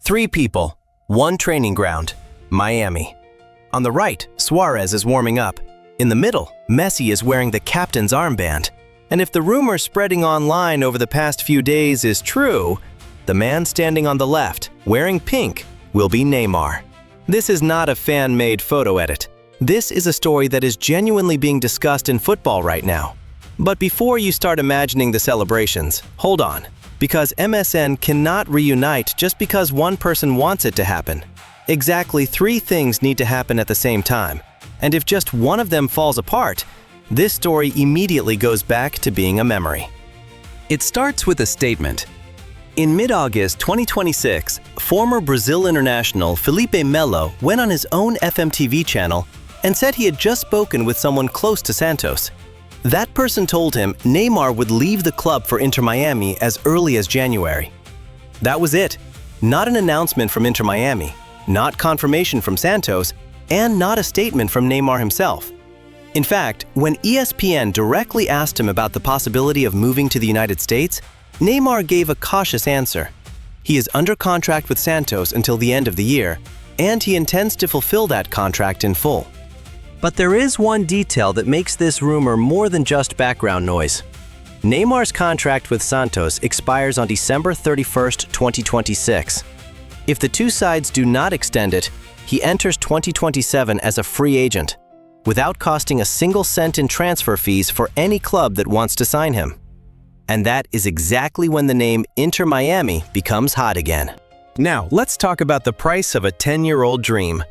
Three people, one training ground, Miami. On the right, Suárez is warming up. In the middle, Messi is wearing the captain's armband. And if the rumor spreading online over the past few days is true, the man standing on the left, wearing pink, will be Neymar. This is not a fan-made photo edit. This is a story that is genuinely being discussed in football right now. But before you start imagining the celebrations, hold on. Because MSN cannot reunite just because one person wants it to happen. Exactly 3 things need to happen at the same time. And if just one of them falls apart, this story immediately goes back to being a memory. It starts with a statement. In mid-August 2026, former Brazil international Felipe Melo went on his own FMTV channel and said he had just spoken with someone close to Santos. That person told him Neymar would leave the club for Inter Miami as early as January. That was it. Not an announcement from Inter Miami, not confirmation from Santos, and not a statement from Neymar himself. In fact, when ESPN directly asked him about the possibility of moving to the United States, Neymar gave a cautious answer. He is under contract with Santos until the end of the year, and he intends to fulfill that contract in full. But there is one detail that makes this rumor more than just background noise. Neymar's contract with Santos expires on December 31st, 2026. If the two sides do not extend it, he enters 2027 as a free agent, without costing a single cent in transfer fees for any club that wants to sign him. And that is exactly when the name Inter Miami becomes hot again. Now, let's talk about the price of a 10-year-old dream.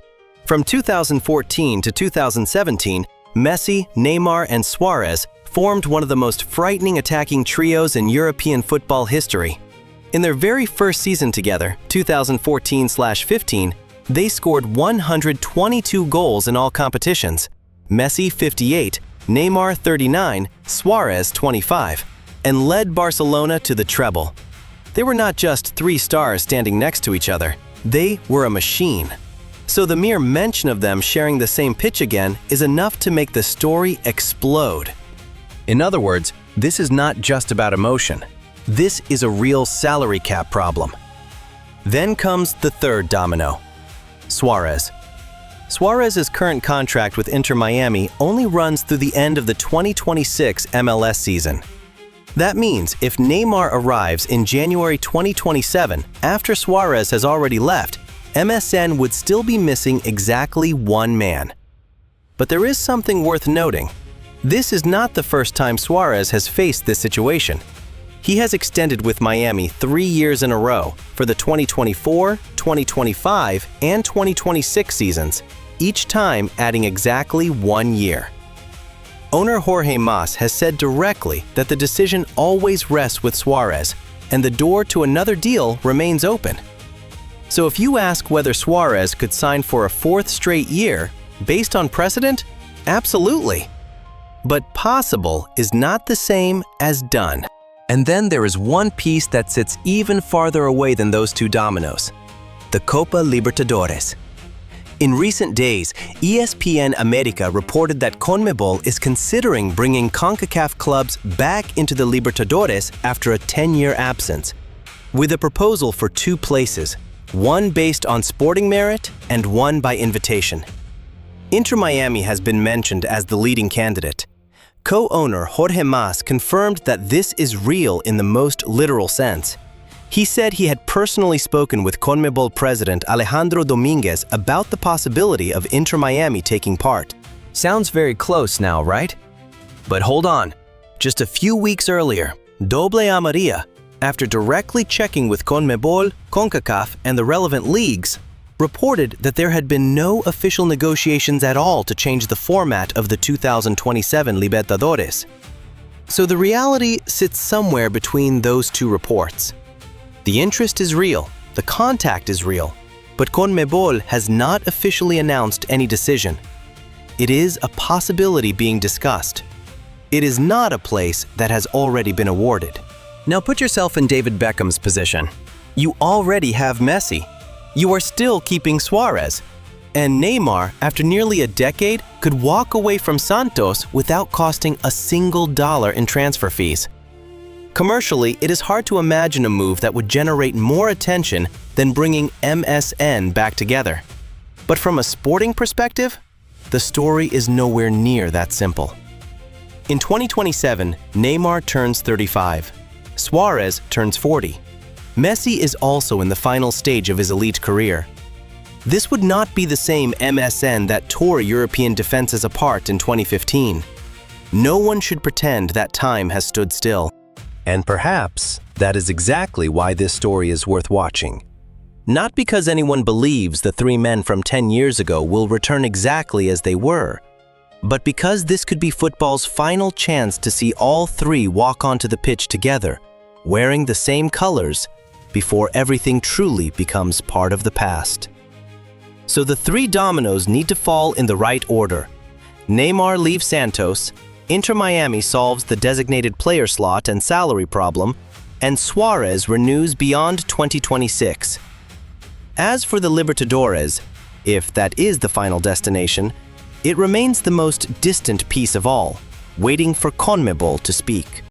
From 2014 to 2017, Messi, Neymar, and Suárez formed one of the most frightening attacking trios in European football history. In their very first season together, 2014-15, they scored 122 goals in all competitions. Messi 58, Neymar 39, Suárez 25, and led Barcelona to the treble. They were not just 3 stars standing next to each other, they were a machine. So the mere mention of them sharing the same pitch again is enough to make the story explode. In other words, this is not just about emotion. This is a real salary cap problem. Then comes the third domino, Suárez. Suárez's current contract with Inter Miami only runs through the end of the 2026 MLS season. That means if Neymar arrives in January 2027, after Suárez has already left, MSN would still be missing exactly one man. But there is something worth noting. This is not the first time Suárez has faced this situation. He has extended with Miami 3 years in a row for the 2024, 2025, and 2026 seasons, each time adding exactly 1 year. Owner Jorge Mas has said directly that the decision always rests with Suárez, and the door to another deal remains open. So if you ask whether Suárez could sign for a 4th straight year, based on precedent, absolutely. But possible is not the same as done. And then there is one piece that sits even farther away than those 2 dominoes, the Copa Libertadores. In recent days, ESPN America reported that CONMEBOL is considering bringing CONCACAF clubs back into the Libertadores after a 10-year absence, with a proposal for 2 places, one based on sporting merit and one by invitation. Inter Miami has been mentioned as the leading candidate. Co-owner Jorge Mas confirmed that this is real in the most literal sense. He said he had personally spoken with CONMEBOL president Alejandro Dominguez about the possibility of Inter Miami taking part. Sounds very close now, right? But hold on. Just a few weeks earlier, Doble Amarilla, after directly checking with CONMEBOL, CONCACAF, and the relevant leagues, reported that there had been no official negotiations at all to change the format of the 2027 Libertadores. So the reality sits somewhere between those 2 reports. The interest is real, the contact is real, but CONMEBOL has not officially announced any decision. It is a possibility being discussed. It is not a place that has already been awarded. Now put yourself in David Beckham's position. You already have Messi. You are still keeping Suárez. And Neymar, after nearly a decade, could walk away from Santos without costing a single dollar in transfer fees. Commercially, it is hard to imagine a move that would generate more attention than bringing MSN back together. But from a sporting perspective, the story is nowhere near that simple. In 2027, Neymar turns 35. Suárez turns 40. Messi is also in the final stage of his elite career. This would not be the same MSN that tore European defenses apart in 2015. No one should pretend that time has stood still. And perhaps that is exactly why this story is worth watching. Not because anyone believes the three men from 10 years ago will return exactly as they were, but because this could be football's final chance to see all three walk onto the pitch together, wearing the same colors, before everything truly becomes part of the past. So the three dominoes need to fall in the right order. Neymar leaves Santos, Inter Miami solves the designated player slot and salary problem, and Suárez renews beyond 2026. As for the Libertadores, if that is the final destination, it remains the most distant piece of all, waiting for CONMEBOL to speak.